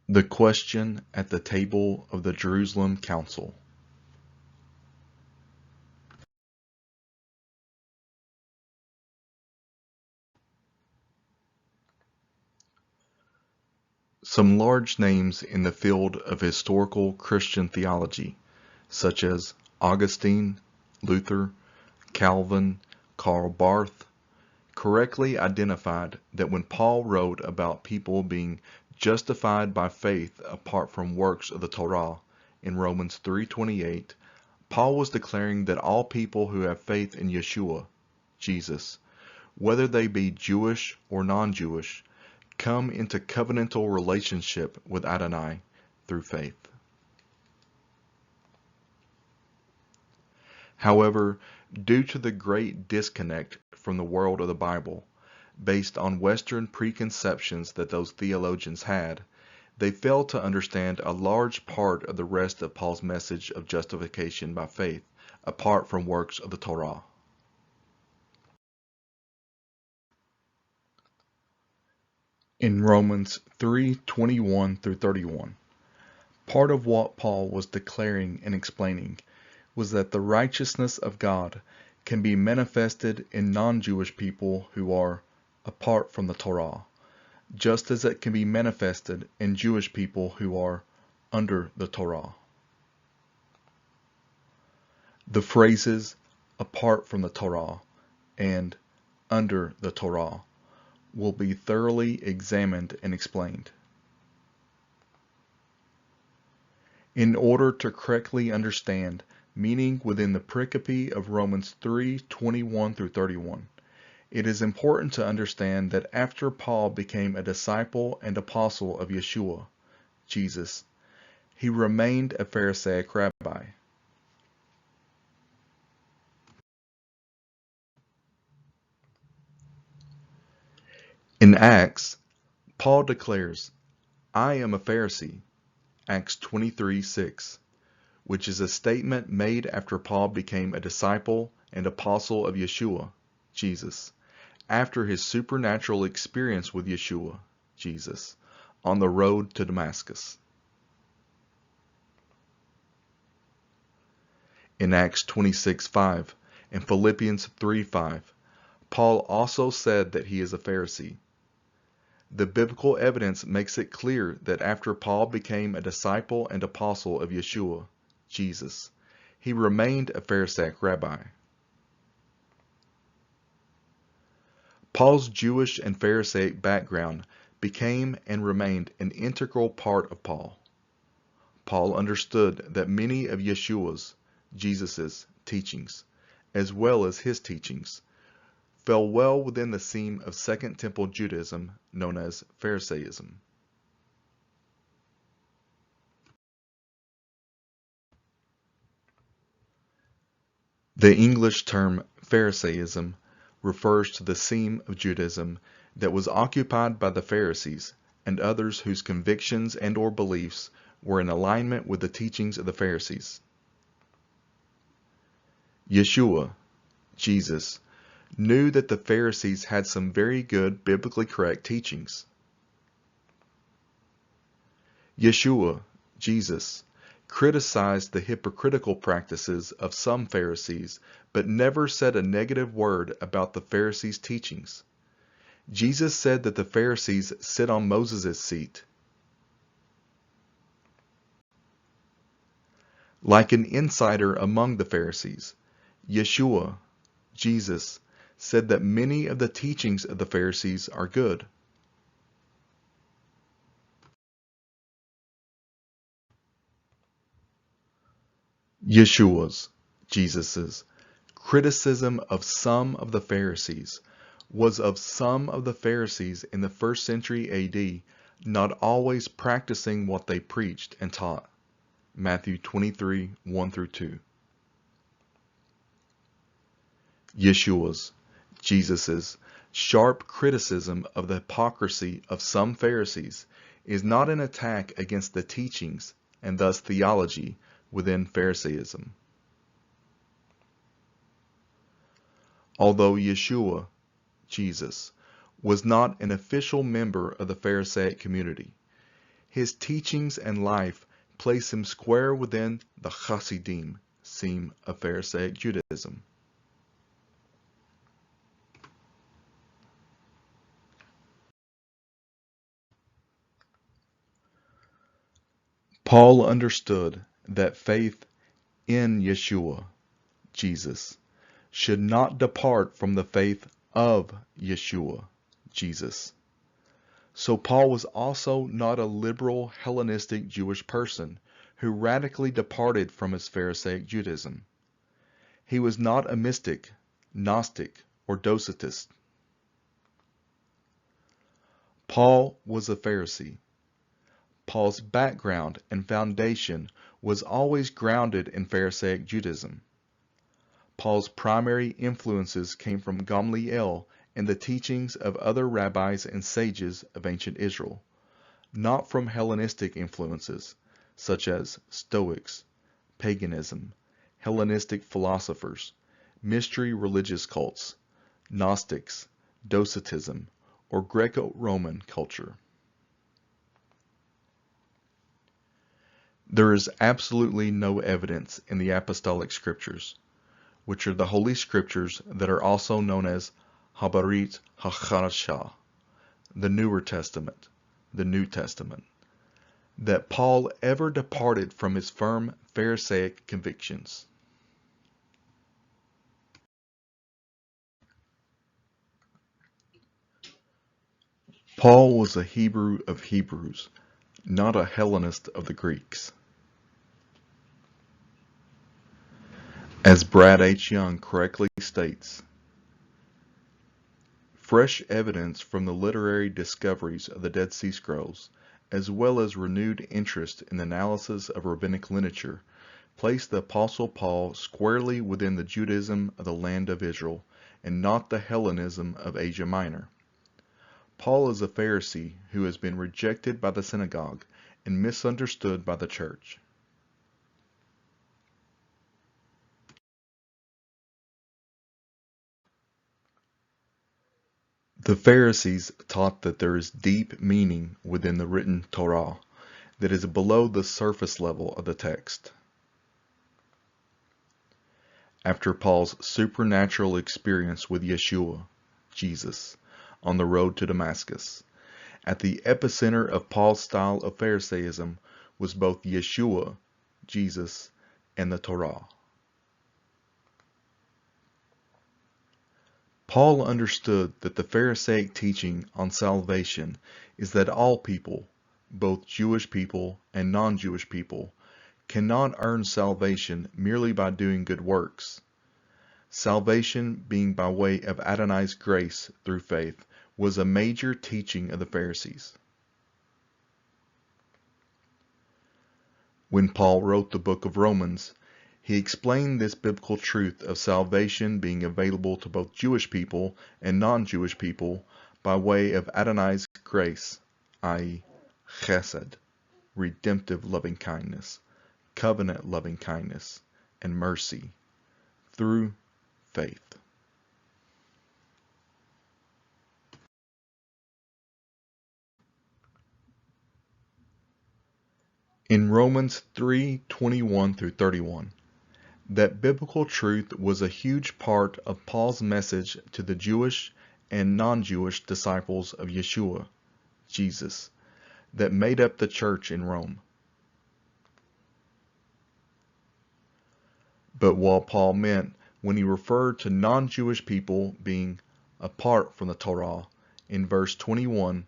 The question at the table of the Jerusalem Council. Some large names in the field of historical Christian theology, such as Augustine, Luther, Calvin, Karl Barth, correctly identified that when Paul wrote about people being justified by faith apart from works of the Torah in Romans 3:28, Paul was declaring that all people who have faith in Yeshua, Jesus, whether they be Jewish or non-Jewish, come into covenantal relationship with Adonai through faith. However, due to the great disconnect from the world of the Bible, based on Western preconceptions that those theologians had, they failed to understand a large part of the rest of Paul's message of justification by faith, apart from works of the Torah. In Romans 3:21 through 31, part of what Paul was declaring and explaining was that the righteousness of God can be manifested in non-Jewish people who are apart from the Torah, just as it can be manifested in Jewish people who are under the Torah. The phrases apart from the Torah and under the Torah will be thoroughly examined and explained. In order to correctly understand meaning within the pericope of Romans 3:21 through 31, it is important to understand that after Paul became a disciple and apostle of Yeshua, Jesus, he remained a Pharisaic rabbi. In Acts, Paul declares, "I am a Pharisee," Acts 23:6, which is a statement made after Paul became a disciple and apostle of Yeshua, Jesus, after his supernatural experience with Yeshua, Jesus, on the road to Damascus. In Acts 26:5 and Philippians 3:5, Paul also said that he is a Pharisee. The biblical evidence makes it clear that after Paul became a disciple and apostle of Yeshua, Jesus, he remained a Pharisaic rabbi. Paul's Jewish and Pharisaic background became and remained an integral part of Paul. Paul understood that many of Yeshua's, Jesus' teachings, as well as his teachings, fell well within the seam of Second Temple Judaism known as Pharisaism. The English term Pharisaism refers to the seam of Judaism that was occupied by the Pharisees and others whose convictions and or beliefs were in alignment with the teachings of the Pharisees. Yeshua, Jesus, knew that the Pharisees had some very good biblically correct teachings. Yeshua, Jesus, criticized the hypocritical practices of some Pharisees, but never said a negative word about the Pharisees' teachings. Jesus said that the Pharisees sit on Moses' seat. Like an insider among the Pharisees, Yeshua, Jesus, said that many of the teachings of the Pharisees are good. Yeshua's, Jesus's, criticism of some of the Pharisees was of some of the Pharisees in the 1st century AD not always practicing what they preached and taught. Matthew 23:1 through 2. Yeshua's, Jesus's, sharp criticism of the hypocrisy of some Pharisees is not an attack against the teachings and thus theology within Pharisaism. Although Yeshua, Jesus, was not an official member of the Pharisaic community, His teachings and life place him square within the Hasidim seam of Pharisaic Judaism. Paul understood that faith in Yeshua, Jesus, should not depart from the faith of Yeshua, Jesus. So Paul was also not a liberal Hellenistic Jewish person who radically departed from his Pharisaic Judaism. He was not a mystic, Gnostic, or Docetist. Paul was a Pharisee. Paul's background and foundation was always grounded in Pharisaic Judaism. Paul's primary influences came from Gamliel and the teachings of other rabbis and sages of ancient Israel, not from Hellenistic influences, such as Stoics, paganism, Hellenistic philosophers, mystery religious cults, Gnostics, Docetism, or Greco-Roman culture. There is absolutely no evidence in the Apostolic Scriptures, which are the Holy Scriptures that are also known as Habarit HaCharashah, the Newer Testament, the New Testament, that Paul ever departed from his firm Pharisaic convictions. Paul was a Hebrew of Hebrews, not a Hellenist of the Greeks. As Brad H. Young correctly states, fresh evidence from the literary discoveries of the Dead Sea Scrolls, as well as renewed interest in the analysis of rabbinic literature, place the Apostle Paul squarely within the Judaism of the land of Israel, and not the Hellenism of Asia Minor. Paul is a Pharisee who has been rejected by the synagogue and misunderstood by the church. The Pharisees taught that there is deep meaning within the written Torah that is below the surface level of the text. After Paul's supernatural experience with Yeshua, Jesus, on the road to Damascus, at the epicenter of Paul's style of Pharisaism was both Yeshua, Jesus, and the Torah. Paul understood that the Pharisaic teaching on salvation is that all people, both Jewish people and non-Jewish people, cannot earn salvation merely by doing good works. Salvation being by way of Adonai's grace through faith was a major teaching of the Pharisees. When Paul wrote the book of Romans, he explained this biblical truth of salvation being available to both Jewish people and non-Jewish people by way of Adonai's grace, i.e., chesed, redemptive loving kindness, covenant loving kindness, and mercy, through faith. In Romans 3:21 through 31, that biblical truth was a huge part of Paul's message to the Jewish and non-Jewish disciples of Yeshua, Jesus, that made up the church in Rome. But what Paul meant when he referred to non-Jewish people being apart from the Torah in verse 21,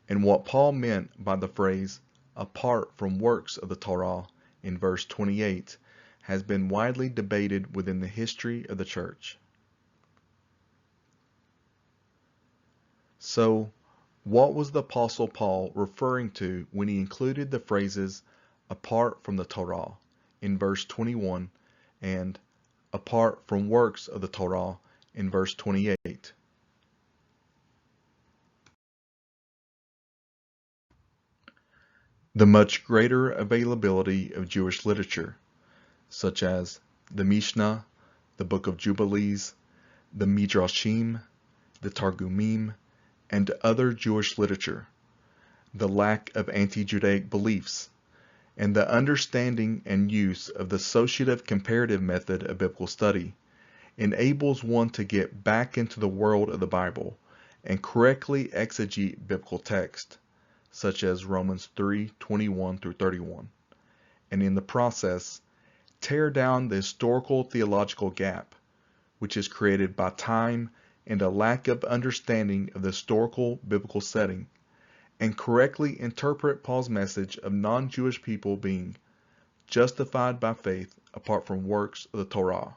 and what Paul meant by the phrase apart from works of the Torah in verse 28, has been widely debated within the history of the church. So, what was the Apostle Paul referring to when he included the phrases apart from the Torah in verse 21 and apart from works of the Torah in verse 28? The much greater availability of Jewish literature, such as the Mishnah, the Book of Jubilees, the Midrashim, the Targumim, and other Jewish literature, the lack of anti-Judaic beliefs, and the understanding and use of the associative comparative method of biblical study enables one to get back into the world of the Bible and correctly exegete biblical text, such as Romans 3:21 through 31, and in the process, tear down the historical theological gap, which is created by time and a lack of understanding of the historical biblical setting, and correctly interpret Paul's message of non-Jewish people being justified by faith apart from works of the Torah.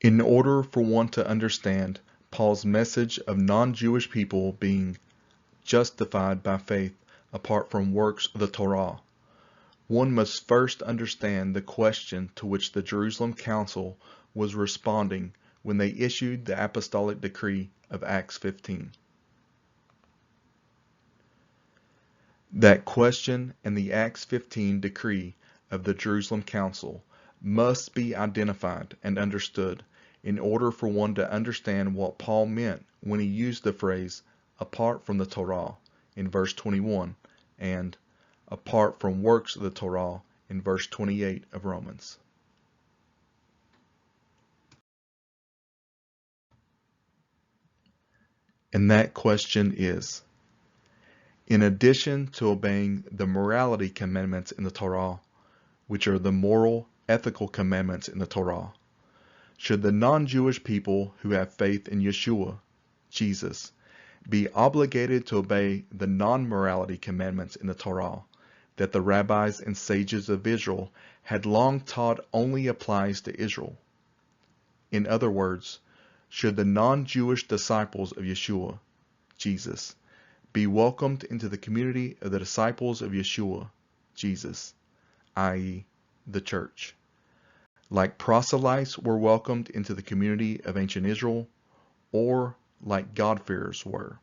In order for one to understand Paul's message of non-Jewish people being justified by faith apart from works of the Torah, one must first understand the question to which the Jerusalem Council was responding when they issued the Apostolic Decree of Acts 15. That question and the Acts 15 decree of the Jerusalem Council must be identified and understood in order for one to understand what Paul meant when he used the phrase apart from the Torah in verse 21 and apart from works of the Torah in verse 28 of Romans. And that question is, in addition to obeying the morality commandments in the Torah, which are the moral, ethical commandments in the Torah, should the non-Jewish people who have faith in Yeshua, Jesus, be obligated to obey the non-morality commandments in the Torah that the rabbis and sages of Israel had long taught only applies to Israel? In other words, should the non-Jewish disciples of Yeshua, Jesus, be welcomed into the community of the disciples of Yeshua, Jesus, i.e., the church, like proselytes were welcomed into the community of ancient Israel, or like God-fearers were?